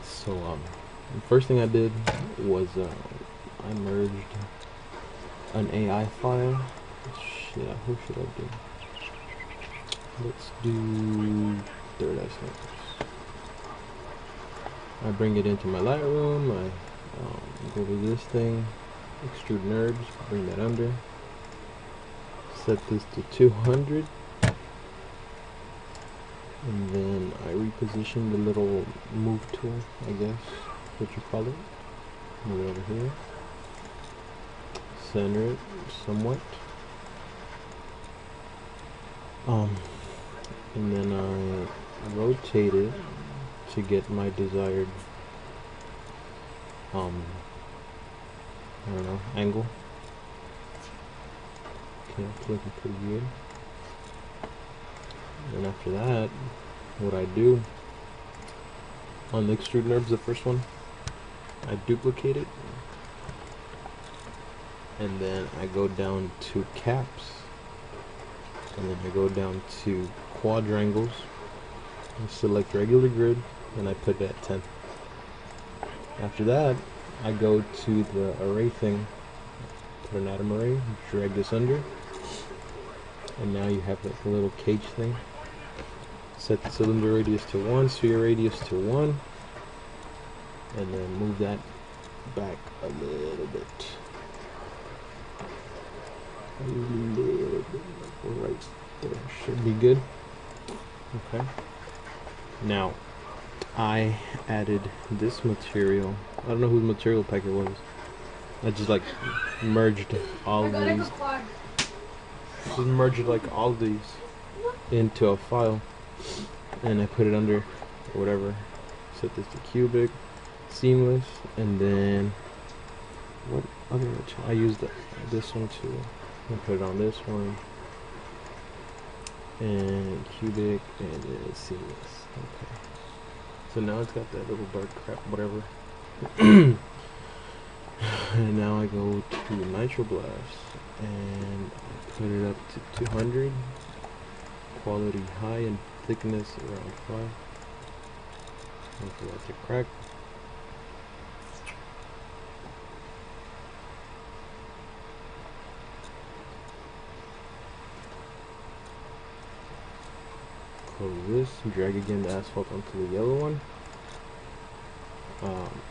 Alright, so the first thing I did was I merged an AI file. Shit, who should I do? Let's do Third Eye Snipers. I bring it into my Lightroom. I go to this thing, extrude NURBS, bring that under. Set this to 200. And then I reposition the little move tool, I guess, what you call it. Move it over here. Center it somewhat. And then I rotate it to get my desired, I don't know, angle. Okay, it's looking pretty good. And after that, what I do on the extrude NURBS, the first one, I duplicate it, and then I go down to caps, and then I go down to quadrangles, and select regular grid, and I put it at 10. After that, I go to the array thing, put an atom array, drag this under, and now you have like a little cage thing. Set the cylinder radius to 1, sphere radius to 1, and then move that back a little bit. A little bit, right there, should be good. Okay. Now, I added this material. I don't know whose material pack it was. I just like merged all these. Just merged like all these into a file. And I put it under whatever. Set this to cubic, seamless, and then what other material? I used this one too. I put it on this one, and cubic, and then seamless. Okay. So now it's got that little dark crap, whatever. And now I go to Nitroblast and I put it up to 200. Quality high and thickness around 5. Wait for that to crack. Close this, drag again the asphalt onto the yellow one.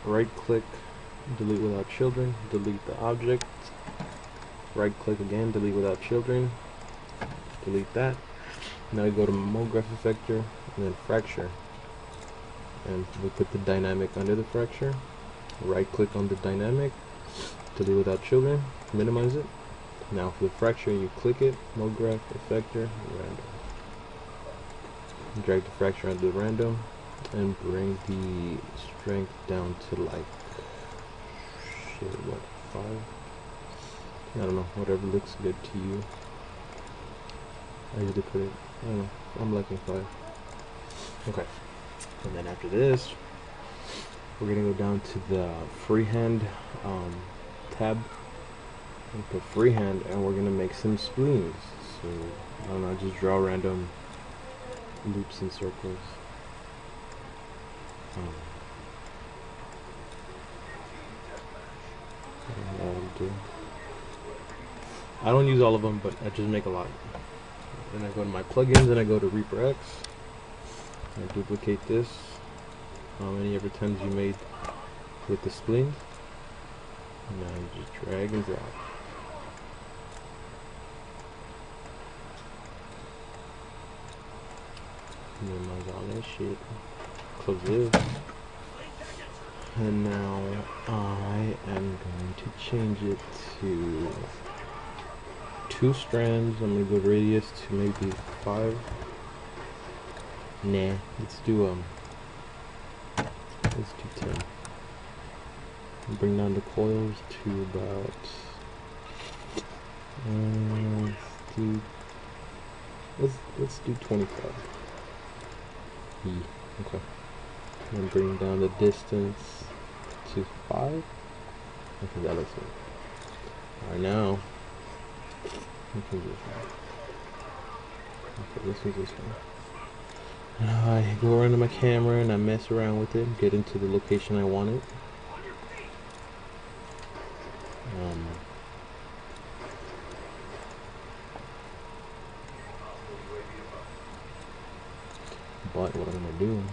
Right click, delete without children, delete the object. Right click again, delete without children, delete that. Now we go to MoGraph Effector and then Fracture, and we put the dynamic under the fracture. Right click on the dynamic, delete without children, minimize it. Now for the fracture you click it, MoGraph Effector, random. Drag the fracture under the random and bring the strength down to like, shit, what, 5? I don't know, whatever looks good to you. I usually put it, I don't know, I'm liking 5. Okay, and then after this, we're gonna go down to the freehand tab and put freehand, and we're gonna make some spleens. So, I don't know, just draw random loops and circles. I don't use all of them, but I just make a lot. Then I go to my plugins and I go to Reaper X. I duplicate this. How many ever times you made with the spleen. And now you just drag and drop. Minimize all that shit. Close this. And now I am going to change it to 2 strands. I'm gonna go radius to maybe 5. Nah, let's do 10. And bring down the coils to about let's do 25. Okay. And bring down the distance to 5. Okay, that looks good. Alright, now okay, this one. I go around to my camera and I mess around with it, get into the location I want it. But what I'm gonna do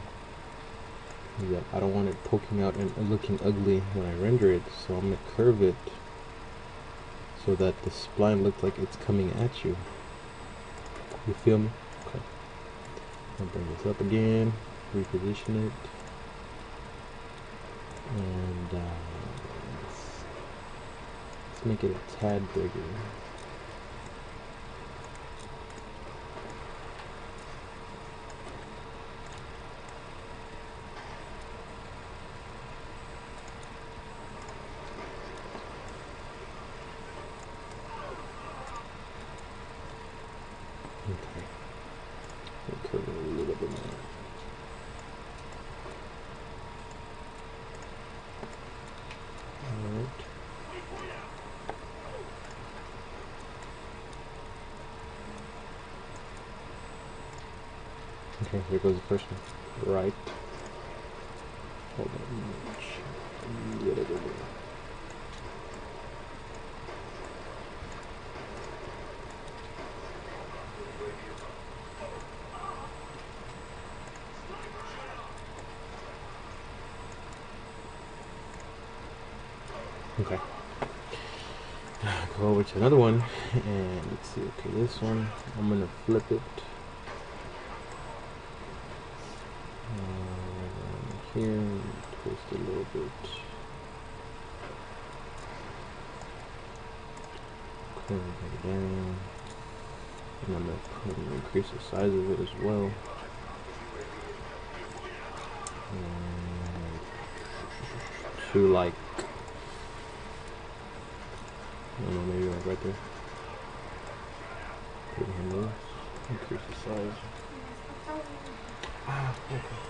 is that I don't want it poking out and looking ugly when I render it, so I'm gonna curve it so that the spline looks like it's coming at you. You feel me? Okay. I'll bring this up again, reposition it, and let's make it a tad bigger. Okay. We'll curve it a little bit more. Alright. Okay, here goes the first one. Right. Hold on. Get it over. Okay. Go over to another one and let's see. Okay, this one I'm gonna flip it. Here, twist a little bit. Curve it down. And I'm gonna increase the size of it as well. To like, I don't know, maybe like right there. Put it in this. Increase the size.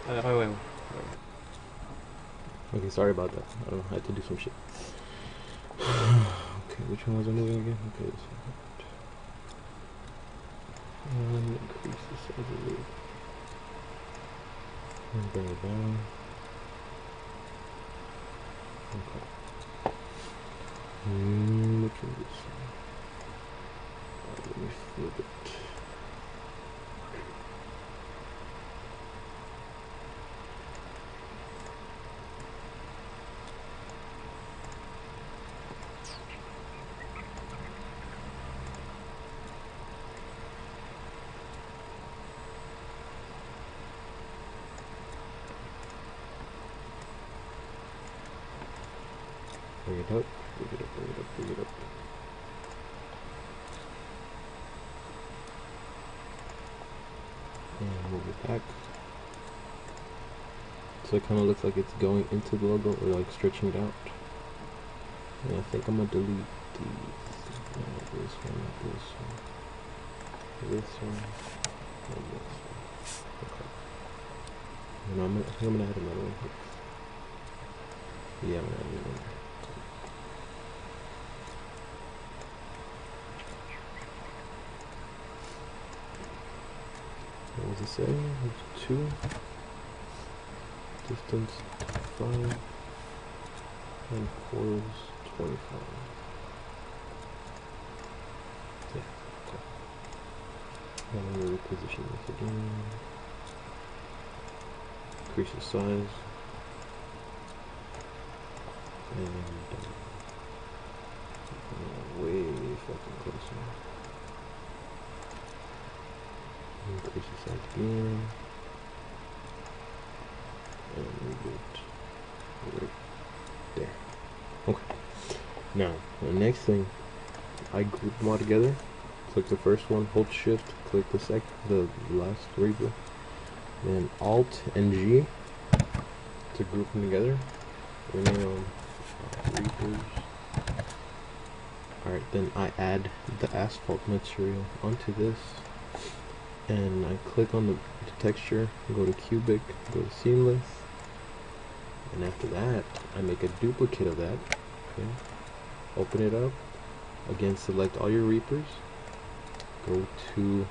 Okay. Wait. Okay, sorry about that. I don't know, I had to do some shit. Okay, which one was I moving again? Okay, this one. And increase the size of it. And bring it down. Okay. Which one is this? Let me flip it. Bring it up, bring it up, bring it up, bring it up. And move it back. So it kind of looks like it's going into the logo or like stretching it out. And I think I'm going to delete these. This one, this one, this one, and this one. Okay. And I think I'm going to add another one. Yeah, I'm going to add another one. What was it saying? 2 distance 5 and quarters 25. Yeah, okay. I'm going to reposition this again. Increase the size. And way fucking closer. Increase the size again. And move it right there. Okay. Now, the next thing, I group them all together. Click the first one, hold shift, click the last Reaper. Then Alt and G to group them together. Rename Reapers. Alright, then I add the asphalt material onto this. And I click on the texture, go to cubic, go to seamless, and after that I make a duplicate of that. Okay, open it up, again select all your Reapers, go to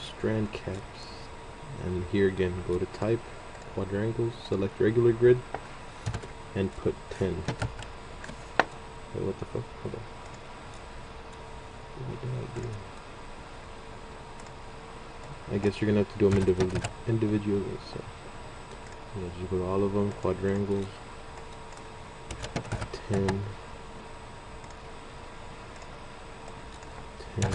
strand caps, and here again, go to type, quadrangles, select regular grid, and put 10. Wait, what the fuck? Hold on. What did I do? I guess you're gonna have to do them individually. So yeah, just go to all of them, quadrangles, 10, 10,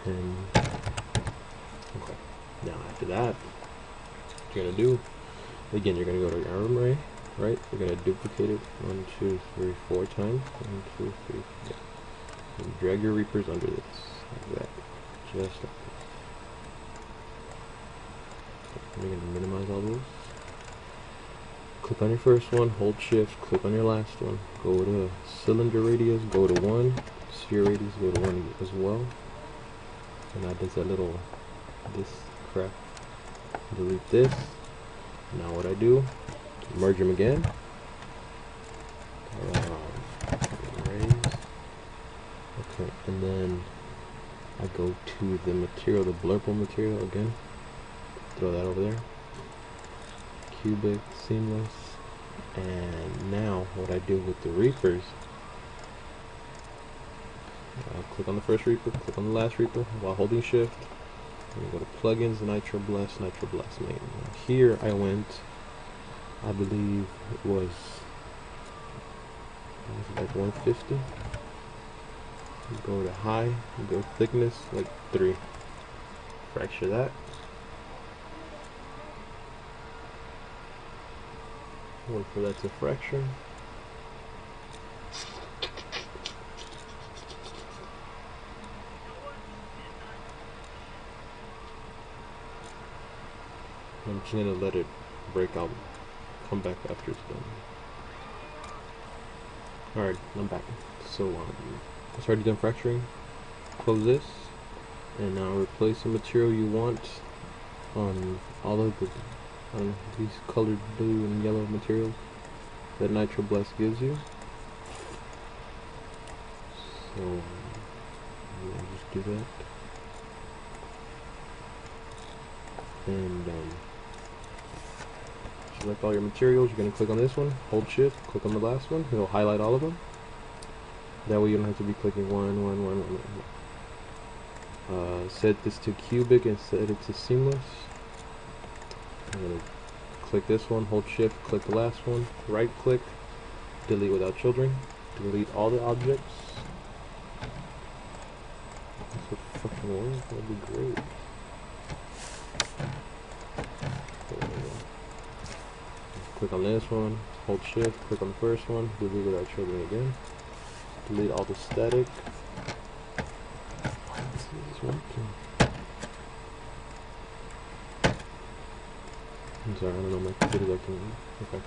10. Okay. Now after that, what you're gonna do, again, you're gonna go to your array, right? You're gonna duplicate it 1, 2, 3, 4 times. 1, 2, 3, 4. And drag your reapers under this, like that, just like this. I'm gonna minimize all those. Click on your first one, hold shift, click on your last one, go to cylinder radius, go to 1, sphere radius, go to 1 as well. And that does that little, this crap. Delete this. Now what I do, merge them again. Okay, and then I go to the material, the blurple material again. Throw that over there. Cubic, seamless. And now what I do with the reapers, I'll click on the first reaper, click on the last reaper while holding shift. And go to plugins, Nitro Blast main. Here I went, I believe it was like 150. Go to high, go thickness, like 3. Fracture that. Wait for that to fracture. I'm just gonna let it break out, come back after it's done. Alright, I'm back. So it's already done fracturing. Close this, and now replace the material you want on all of the these colored blue and yellow materials that Nitro Blast gives you. So yeah, just do that, and select all your materials. You're going to click on this one, hold shift, click on the last one, it'll highlight all of them. That way you don't have to be clicking one. Set this to cubic and set it to seamless. I'm going to click this one, hold shift, click the last one, right click, delete without children, delete all the objects. This would fucking work, that'd be great. Click on this one, hold shift, click on the first one, delete without children again. Delete all the static. Why this is working? I'm sorry, I don't know, my computer's acting. Okay.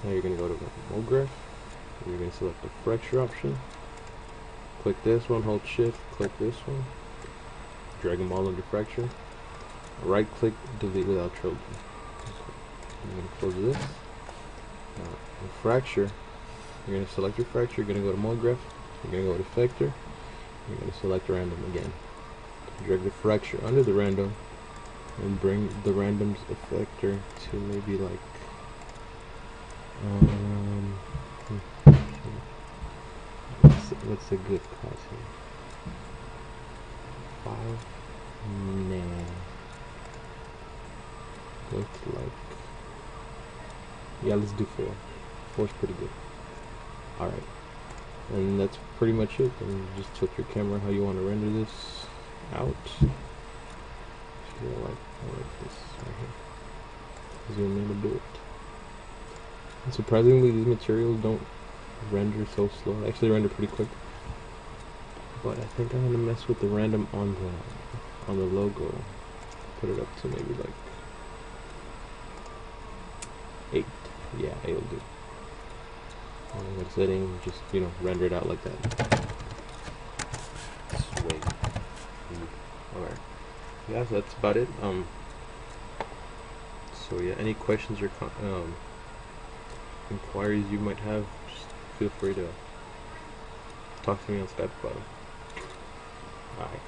Now you're gonna go to MoGraph. You're gonna select the fracture option. Click this one, hold shift, click this one. Drag them all under fracture. Right click, delete without children. I'm going to close this. Now, in fracture, you're going to select your fracture, you're going to go to MoGraph, you're going to go to Effector, you're going to select random again. Drag the fracture under the random, and bring the random's effector to maybe like, what's a good cost here? 5? Nah. Go to like, yeah, let's do 4. 4's pretty good. Alright, and that's pretty much it. And just tilt your camera how you want to render this out. I like this right here. Zoom in a bit. And surprisingly, these materials don't render so slow. They actually render pretty quick. But I think I'm gonna mess with the random on the logo. Put it up to maybe like 8. Yeah, 8 will do. And the setting, just, you know, render it out like that. Sweet. Alright. Yeah, so that's about it. So yeah, any questions or inquiries you might have, just feel free to talk to me on Skype about them. Alright.